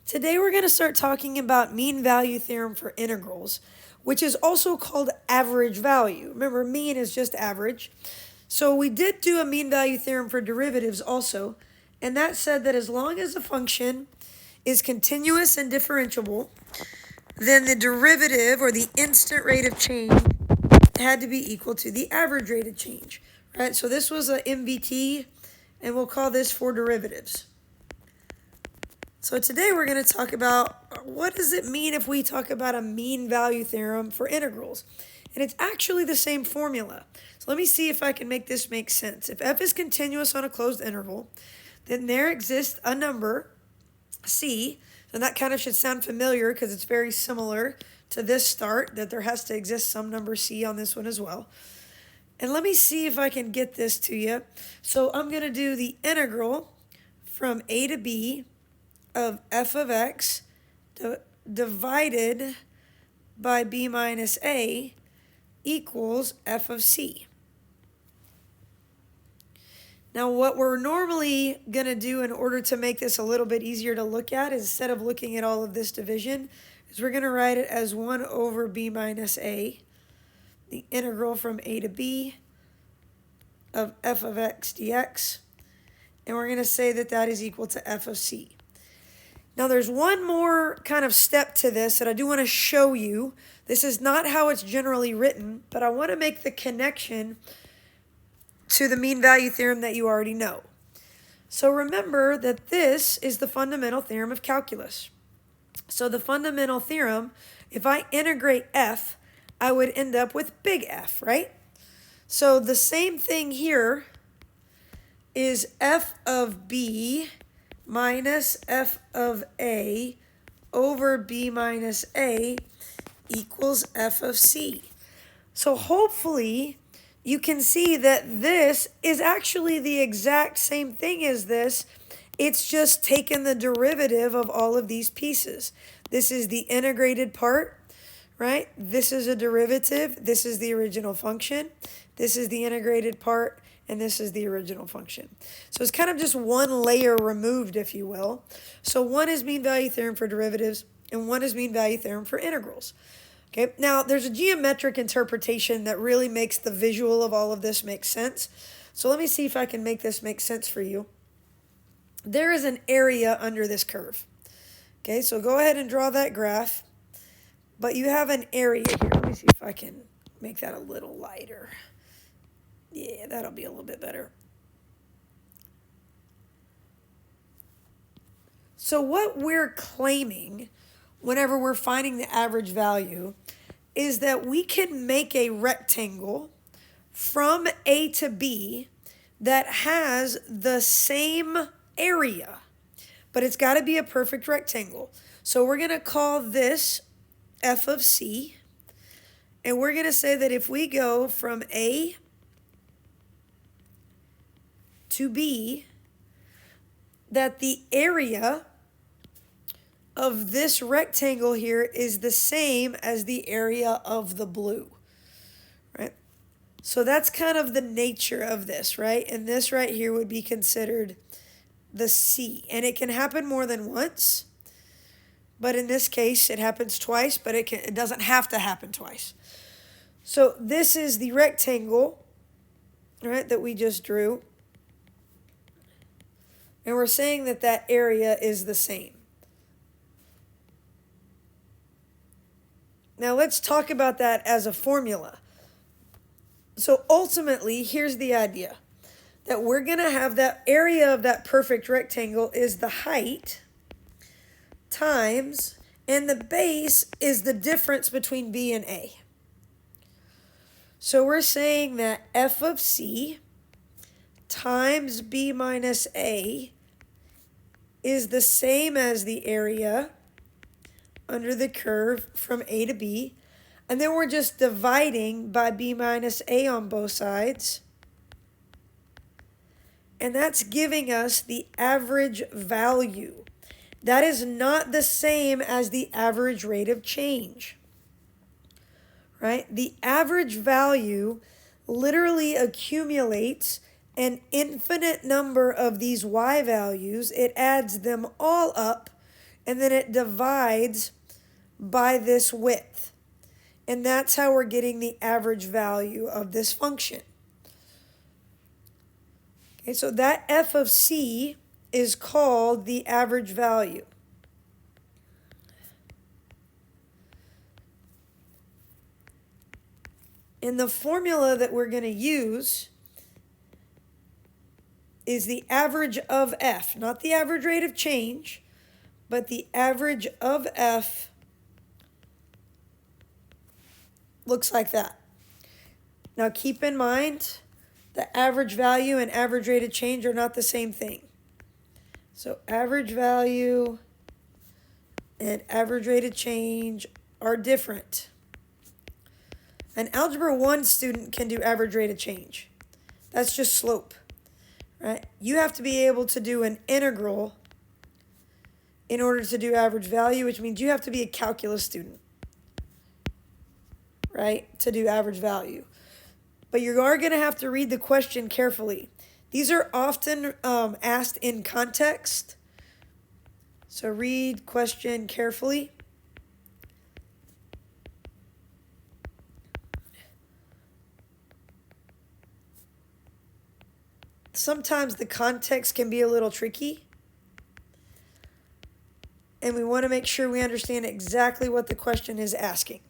Today we're going to start talking about mean value theorem for integrals, which is also called average value. Remember, mean is just average. So we did do a mean value theorem for derivatives also, and that said that as long as a function is continuous and differentiable, then the derivative or the instant rate of change had to be equal to the average rate of change, right? So this was a MVT, and we'll call this for derivatives. So today we're going to talk about what does it mean if we talk about a mean value theorem for integrals. And it's actually the same formula. So let me see if I can make this make sense. If f is continuous on a closed interval, then there exists a number, c, and that kind of should sound familiar because it's very similar to this start, that there has to exist some number c on this one as well. And let me see if I can get this to you. So I'm going to do the integral from a to b of f of x divided by b minus a equals f of c. Now what we're normally going to do in order to make this a little bit easier to look at is instead of looking at all of this division, is we're going to write it as 1 over b minus a, the integral from a to b of f of x dx, and we're going to say that that is equal to f of c. Now there's one more kind of step to this that I do want to show you. This is not how it's generally written, but I want to make the connection to the mean value theorem that you already know. So remember that this is the fundamental theorem of calculus. So the fundamental theorem, if I integrate f, I would end up with big F, right? So the same thing here is f of b minus f of a over b minus a equals f of c. So hopefully you can see that this is actually the exact same thing as this. It's just taken the derivative of all of these pieces. This is the integrated part, right? This is a derivative. This is the original function. This is the integrated part. And this is the original function. So it's kind of just one layer removed, if you will. So one is mean value theorem for derivatives, and one is mean value theorem for integrals. Okay, now there's a geometric interpretation that really makes the visual of all of this make sense. So let me see if I can make this make sense for you. There is an area under this curve. Okay, so go ahead and draw that graph. But you have an area here. Let me see if I can make that a little lighter. Yeah, that'll be a little bit better. So what we're claiming whenever we're finding the average value is that we can make a rectangle from A to B that has the same area, but it's got to be a perfect rectangle. So we're going to call this f of c, and we're going to say that if we go from A to B, that the area of this rectangle here is the same as the area of the blue, right? So that's kind of the nature of this, right? And this right here would be considered the C. And it can happen more than once, but in this case it happens twice, but it doesn't have to happen twice. So this is the rectangle, right, that we just drew. And we're saying that that area is the same. Now let's talk about that as a formula. So ultimately, here's the idea. That we're going to have that area of that perfect rectangle is the height times, and the base is the difference between B and A. So we're saying that f of c times b minus a is the same as the area under the curve from A to B. And then we're just dividing by b minus a on both sides. And that's giving us the average value. That is not the same as the average rate of change, right? The average value literally accumulates an infinite number of these y values. It adds them all up and then it divides by this width. And that's how we're getting the average value of this function. Okay, so that f of c is called the average value. And the formula that we're going to use is the average of f, not the average rate of change, but the average of f looks like that. Now keep in mind, the average value and average rate of change are not the same thing. So average value and average rate of change are different. An Algebra 1 student can do average rate of change. That's just slope, right? You have to be able to do an integral in order to do average value, which means you have to be a calculus student, right, to do average value. But you are going to have to read the question carefully. These are often asked in context. So read question carefully. Sometimes the context can be a little tricky, and we want to make sure we understand exactly what the question is asking.